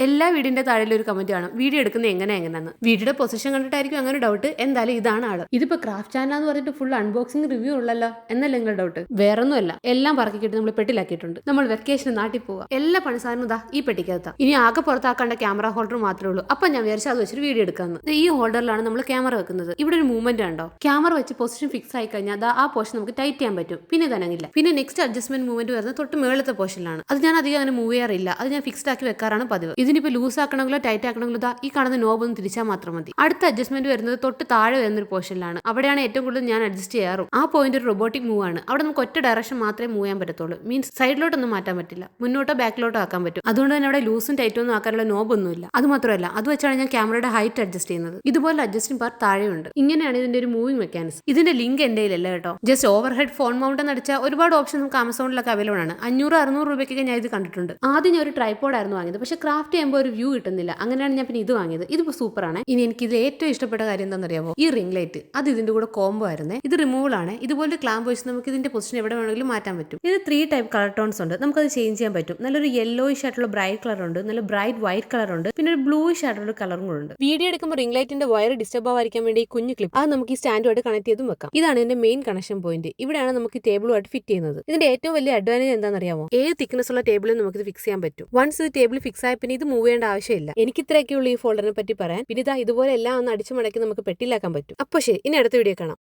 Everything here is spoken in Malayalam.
എല്ലാ വീടിന്റെ താഴെ ഒരു കമന്റ് ആണ് വീഡിയോ എടുക്കുന്നത് എങ്ങനെയെന്ന്. വീഡിയോയുടെ പൊസിഷൻ കണ്ടിട്ടായിരിക്കും അങ്ങനെ ഡൗട്ട്. എന്തായാലും ഇതാണ് ആള്. ഇതിപ്പോ ക്രാഫ്റ്റ് ചാനൽ എന്ന് പറഞ്ഞിട്ട് ഫുൾ അൺബോക്സിംഗ് റിവ്യൂ ഉള്ളല്ലോ എന്നല്ല നിങ്ങളുടെ ഡൗട്ട്. വേറൊന്നുമല്ല, എല്ലാം പറക്കിയിട്ട് നമ്മൾ പെട്ടിലാക്കിയിട്ടുണ്ട്. നമ്മൾ വെക്കേഷന് നാട്ടിൽ പോവാ. എല്ലാ പണിസാധനവും ഇതാ ഈ പെട്ടിക്കകത്താ. ഇനി ആകെ പുറത്താക്കേണ്ട ക്യാമറ ഹോൾഡർ മാത്രമേ ഉള്ളൂ. അപ്പൊ ഞാൻ വിചാരിച്ചു അത് വെച്ചിട്ട് വീഡിയോ എടുക്കാന്ന്. ഈ ഹോൾഡറിലാണ് നമ്മൾ ക്യാമറ വെക്കുന്നത്. ഇവിടെ ഒരു മൂവ്മെന്റ് ഉണ്ടോ? ക്യാമറ വെച്ച് പൊസിഷൻ ഫിക്സ് ആയി കഴിഞ്ഞാൽ ആ പോർഷൻ നമുക്ക് ടൈറ്റ് ചെയ്യാൻ പറ്റും. പിന്നെ തനങ്ങില്ല. പിന്നെ നെക്സ്റ്റ് അഡ്ജസ്റ്റ്മെന്റ് മൂവ്മെന്റ് വരുന്നത് തൊട്ട് മേളത്തെ പോർഷനിലാണ്. അത് ഞാൻ അധികം അങ്ങനെ മൂവ് ചെയ്യാറില്ല. അത് ഞാൻ ഫിക്സ്ഡ് ആക്കി വെക്കാറാണ് പതിവ്. ഇതിനിപ്പോ ലൂസ് ആക്കണമെങ്കിലോ ടൈറ്റ് ആക്കണമെങ്കിലോ ഇതാ ഈ കാണുന്ന നോബ് ഒന്ന് തിരിച്ചാൽ മാത്രം മതി. അടുത്ത അഡ്ജസ്റ്റ്മെന്റ് വരുന്നത് തൊട്ട് താഴെ വരുന്ന ഒരു പോർഷനിലാണ്. അവിടെയാണ് ഏറ്റവും കൂടുതൽ ഞാൻ അഡ്ജസ്റ്റ് ചെയ്യാറും. ആ പോയിന്റ് ഒരു റോബോട്ടിക് മൂവ് ആണ്. അവിടെ നമുക്ക് ഒറ്റ ഡയറക്ഷൻ മാത്രമേ മൂവ് ചെയ്യാൻ പറ്റത്തുള്ളൂ. മീൻസ് സൈഡിലോട്ടൊന്നും മാറ്റാൻ പറ്റില്ല. മുന്നോട്ടോ ബാക്കിലോട്ടോ ആക്കാൻ പറ്റും. അതുകൊണ്ട് തന്നെ അവിടെ ലൂസും ടൈറ്റും ഒന്നും ആക്കാനുള്ള നോബൊന്നുമില്ല. അത് മാത്രമല്ല, അത് വെച്ചാണ് ഞാൻ ക്യാമറയുടെ ഹൈറ്റ് അഡ്ജസ്റ്റ് ചെയ്യുന്നത്. ഇതുപോലെ അഡ്ജസ്റ്റിംഗ് പാർട്ട് താഴെയുണ്ട്. ഇങ്ങനെയാണ് ഇതിന്റെ ഒരു മൂവിംഗ് മെക്കാനിസം. ഇതിന്റെ ലിങ്ക് എന്റെ കയ്യിലല്ല കേട്ടോ. Just over head phone mount എന്ന് അടിച്ചാൽ ഒരുപാട് ഓപ്ഷൻ നമുക്ക് ആമസോണിലൊക്കെ അവൈലബിൾ ആണ്. 500-600 രൂപയ്ക്കൊക്കെ ഞാൻ ഇത് കണ്ടിട്ടുണ്ട്. ആദ്യം ഞാൻ ഒരു ട്രൈപോഡ് ആയിരുന്നു വാങ്ങിയത്. പക്ഷേ ക്രാഫ്റ്റ് ചെയ്യുമ്പോൾ ഒരു വ്യൂ കിട്ടുന്നില്ല. അങ്ങനെയാണ് ഞാൻ പിന്നെ ഇത് വാങ്ങിയത്. ഇതിപ്പോൾ സൂപ്പറാണ്. ഇനി എനിക്ക് ഇതിൽ ഏറ്റവും ഇഷ്ടപ്പെട്ട കാര്യം എന്താണെന്ന് അറിയാമോ? ഈ റിംഗ് ലൈറ്റ്. അത് ഇതിന്റെ കൂടെ കോംബോ ആയിരുന്നേ. ഇത് റിമൂവൽ ആണ്. ഇതുപോലെ ക്ലാമ്പ് വെച്ച് നമുക്ക് ഇതിന്റെ പൊസിഷൻ എവിടെ വേണമെങ്കിലും മാറ്റാൻ പറ്റും. ഇത് 3 ടൈപ്പ് കളർ ടോൺസ് ഉണ്ട്. നമുക്കത് ചേഞ്ച് ചെയ്യാൻ പറ്റും. നല്ലൊരു യെല്ലോയിഷ് ആയിട്ടുള്ള ബ്രൈറ്റ് കളർ ഉണ്ട്, നല്ല ബ്രൈറ്റ് വൈറ്റ് കളർ ഉണ്ട്, പിന്നെ ഒരു ബ്ലൂയിഷ് ആയിട്ടുള്ള കളറും കൂടെ ഉണ്ട്. വീഡിയോ എടുക്കുമ്പോൾ റിംഗ് ലൈറ്റിന്റെ വയർ ഡിസ്റ്റർബ് ആവാതിരിക്കാൻ വേണ്ടി ഈ കുഞ്ഞു ക്ലിപ്പ് അത് നമുക്ക് ഈ സ്റ്റാൻഡുമായിട്ട് കണക്ട് ചെയ്തും വെക്കാം. ഇതാണ് ഇതിന്റെ മെയിൻ കണക്ഷൻ പോയിന്റ്. ഇവിടെയാണ് നമുക്ക് ടേബിളുമായിട്ട് ഫിറ്റ് ചെയ്യുന്നത്. ഇതിന്റെ ഏറ്റവും വലിയ അഡ്വാൻറ്റേജ് എന്താണെന്ന് അറിയാമോ? ഏത് തിക്നെസ് ഉള്ള ടേബിളിൽ നമുക്ക് ഇത് ഫിക്സ് ചെയ്യാൻ പറ്റും. വൺസ് ഇത് ടേബിൾ ഫിക്സ് ആയ പിന്നെ ഇത് മൂവ് ചെയ്യേണ്ട ആവശ്യമില്ല. എനിക്ക് ഇത്രയൊക്കെയുള്ള ഈ ഫോൾഡറിനെ പറ്റി പറയാൻ. പിന്നെ ഇതുപോലെ എല്ലാം ഒന്ന് അടിച്ചു മടക്കി നമുക്ക് പെട്ടിയിലാക്കാൻ പറ്റും. അപ്പോൾ ശരി, ഇനി അടുത്ത വീഡിയോ കാണാം.